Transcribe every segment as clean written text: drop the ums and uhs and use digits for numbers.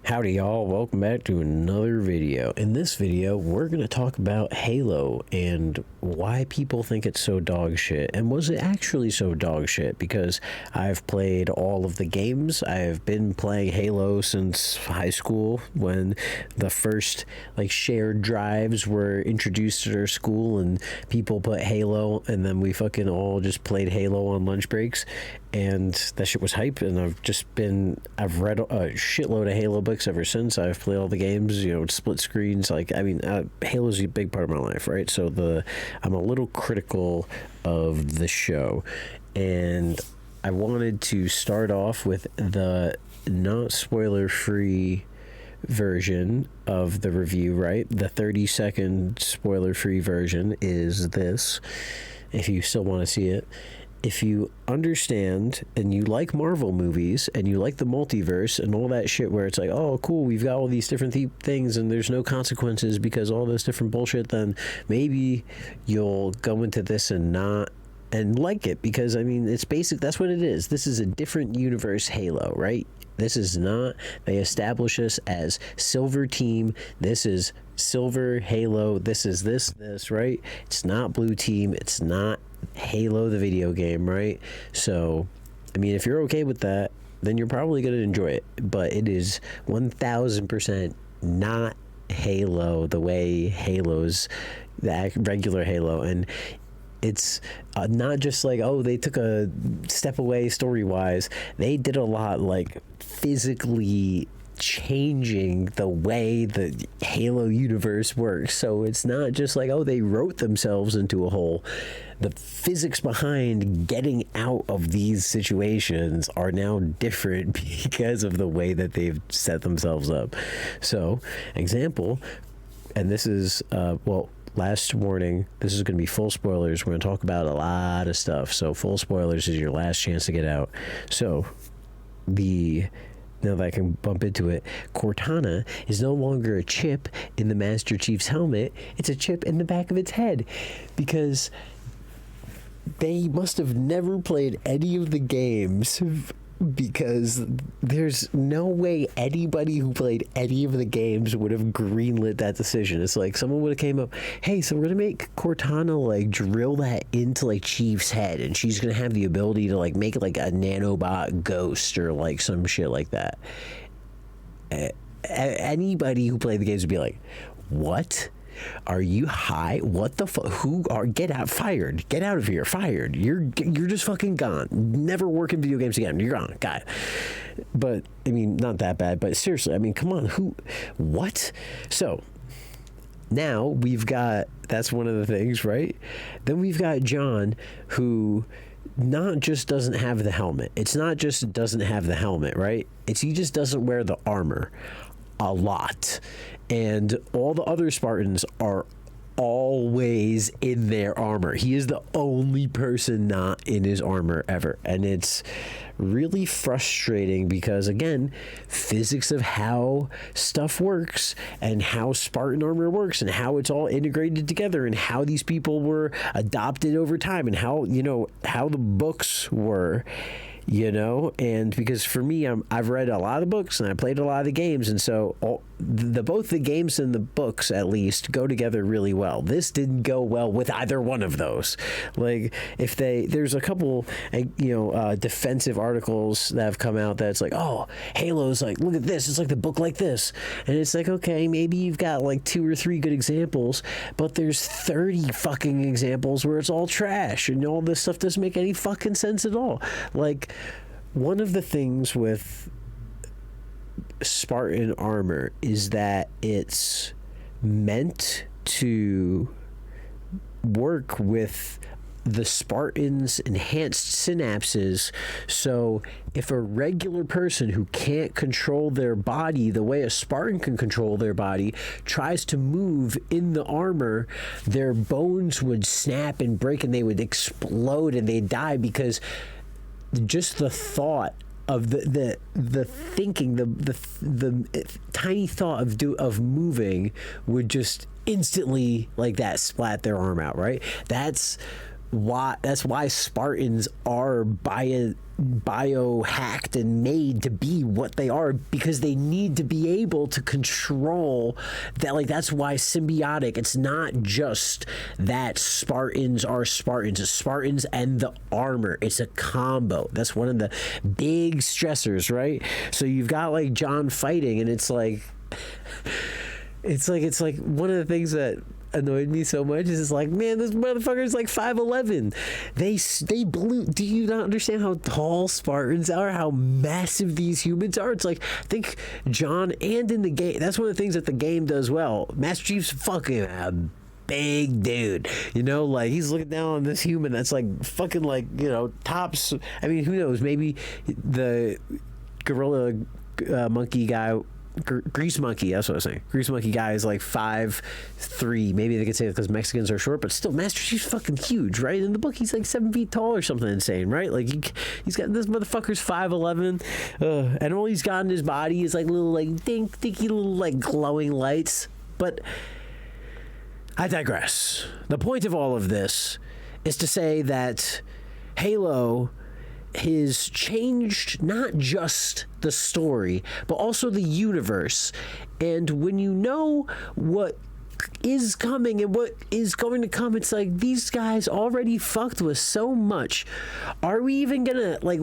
Howdy y'all, welcome back to another video. In this video, we're going to talk about Halo and why people think it's so dog shit. And was it actually so dog shit? Because I've played all of the games. I've been playing Halo since high school when the first shared drives were introduced at our school and people put Halo and then we fucking all just played Halo on lunch breaks. And that shit was hype, and I've read a shitload of Halo books ever since. I've played all the games, split screens. Halo's a big part of my life, right? So I'm a little critical of the show, and I wanted to start off with the not spoiler-free version of the review, right? The 30-second spoiler-free version is this, if you still want to see it. If you understand and you like Marvel movies and you like the multiverse and all that shit where it's like, oh, cool, we've got all these different things and there's no consequences because all this different bullshit, then maybe you'll go into this and like it, because it's basic. That's what it is. This is a different universe Halo, right? This is not, they establish us as Silver Team. This is Silver Halo. This is this, right? It's not Blue Team. It's not Halo the video game, right? So if you're okay with that, then you're probably going to enjoy it, but it is 1000% not Halo the way Halo's the regular Halo. And it's not just they took a step away story wise. They did a lot physically changing the way the Halo universe works. So it's not just they wrote themselves into a hole. The physics behind getting out of these situations are now different because of the way that they've set themselves up. So, example, and this is last warning, this is going to be full spoilers. We're going to talk about a lot of stuff. So full spoilers is your last chance to get out. So now that I can bump into it, Cortana is no longer a chip in the Master Chief's helmet. It's a chip in the back of its head, because they must have never played any of the games, because there's no way anybody who played any of the games would have greenlit that decision. It's like someone would have came up, hey, so we're gonna make Cortana drill that into Chief's head, and she's gonna have the ability to make a nanobot ghost or some shit like that. Anybody who played the games would be like, what? Are you high? What the fuck? Get out, fired. Get out of here, fired. You're just fucking gone. Never work in video games again. You're gone, guy. But not that bad, but seriously, come on, what? So now we've got, that's one of the things, right? Then we've got John, who not just doesn't have the helmet. It's not just doesn't have the helmet, right? He just doesn't wear the armor a lot. And all the other Spartans are always in their armor. He is the only person not in his armor ever. And it's really frustrating because, again, physics of how stuff works and how Spartan armor works and how it's all integrated together and how these people were adopted over time and how the books were. And because for me, I've read a lot of books and I played a lot of the games, and so both the games and the books at least go together really well. This didn't go well with either one of those. There's a couple defensive articles that have come out that's oh, Halo's look at this, it's the book like this, and it's okay, maybe you've got 2 or 3 good examples, but there's 30 fucking examples where it's all trash and all this stuff doesn't make any fucking sense at all. One of the things with Spartan armor is that it's meant to work with the Spartans' enhanced synapses. So if a regular person who can't control their body the way a Spartan can control their body tries to move in the armor, their bones would snap and break and they would explode and they'd die, because just the thought of the thinking, the tiny thought of moving would just instantly splat their arm out, right? That's why Spartans are biohacked and made to be what they are, because they need to be able to control that. Like, that's why symbiotic. It's not just that Spartans are Spartans. It's Spartans and the armor. It's a combo. That's one of the big stressors, right? So you've got like John fighting, and it's like one of the things that annoyed me so much is, it's like, man, this motherfucker's like 5'11". They blew. Do you not understand how tall Spartans are? How massive these humans are? It's like, I think John, and in the game, that's one of the things that the game does well. Master Chief's fucking a big dude, you know, like he's looking down on this human that's like fucking like, you know, tops. I mean, who knows? Maybe the gorilla monkey guy. Grease monkey, that's what I was saying. Grease monkey guy is like 5'3". Maybe they could say that because Mexicans are short, but still, Master Chief's fucking huge, right? In the book, he's like 7 feet tall or something insane, right? Like he's got, this motherfucker's 5'11", and all he's got in his body is like little like dinky little like glowing lights. But I digress. The point of all of this is to say that Halo has changed not just the story, but also the universe. And when you know what is coming and what is going to come, it's like, these guys already fucked with so much. Are we even gonna, like,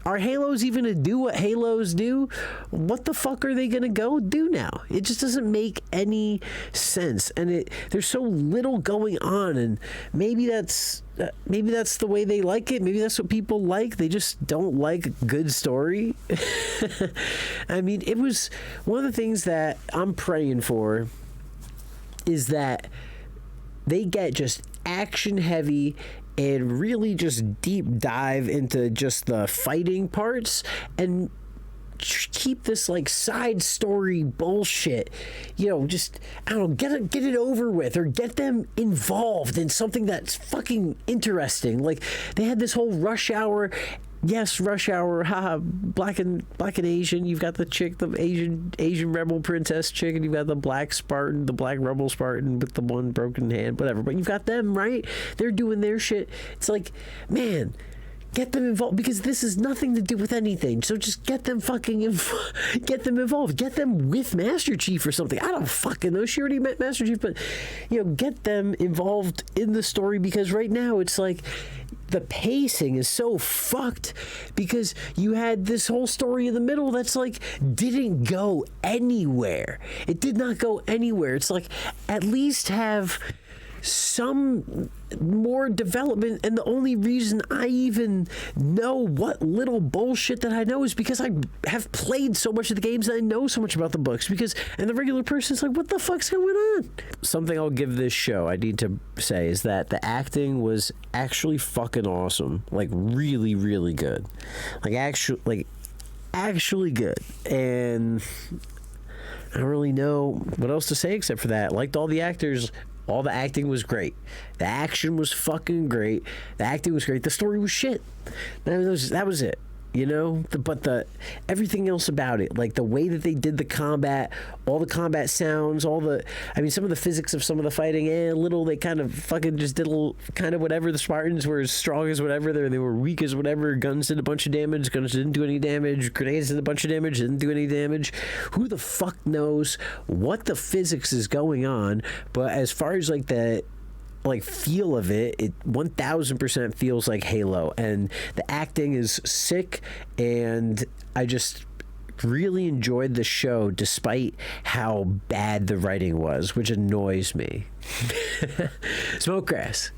are Halos even gonna do what Halos do? What the fuck are they gonna go do now? It just doesn't make any sense, and there's so little going on. And maybe that's the way they like it. Maybe that's what people like. They just don't like good story. I mean, it was one of the things that I'm praying for, is that they get just action heavy and really just deep dive into just the fighting parts, and keep this like side story bullshit, you know, just, I don't know, get it over with, or get them involved in something that's fucking interesting. Like, they had this whole Rush Hour. Yes, Rush Hour, haha, black and Asian. You've got the chick, the Asian rebel princess chick, and you've got the black Spartan, the black rebel Spartan with the one broken hand, whatever. But you've got them, right? They're doing their shit. It's like, man, get them involved, because this has nothing to do with anything. So just get them fucking get them involved. Get them with Master Chief or something. I don't fucking know. She already met Master Chief, but, you know, get them involved in the story, because right now it's like, the pacing is so fucked, because you had this whole story in the middle that's like didn't go anywhere. It did not go anywhere. It's like, at least have some more development. And the only reason I even know what little bullshit that I know is because I have played so much of the games, and I know so much about the books, and the regular person's like, what the fuck's going on? Something I'll give this show, I need to say, is that the acting was actually fucking awesome. Like, really, really good. Like, actually good. And I don't really know what else to say except for that. Liked all the actors. All the acting was great. The action was fucking great. The acting was great. The story was shit. That was it. You know, but everything else about it, like the way that they did the combat, all the combat sounds, some of the physics of some of the fighting, they kind of fucking just did a little kind of whatever. The Spartans were as strong as whatever, they were weak as whatever. Guns did a bunch of damage, guns didn't do any damage. Grenades did a bunch of damage, didn't do any damage. Who the fuck knows what the physics is going on? But as far as like the feel of it 1000% feels like Halo, and the acting is sick, and I just really enjoyed the show despite how bad the writing was, which annoys me. Smoke grass.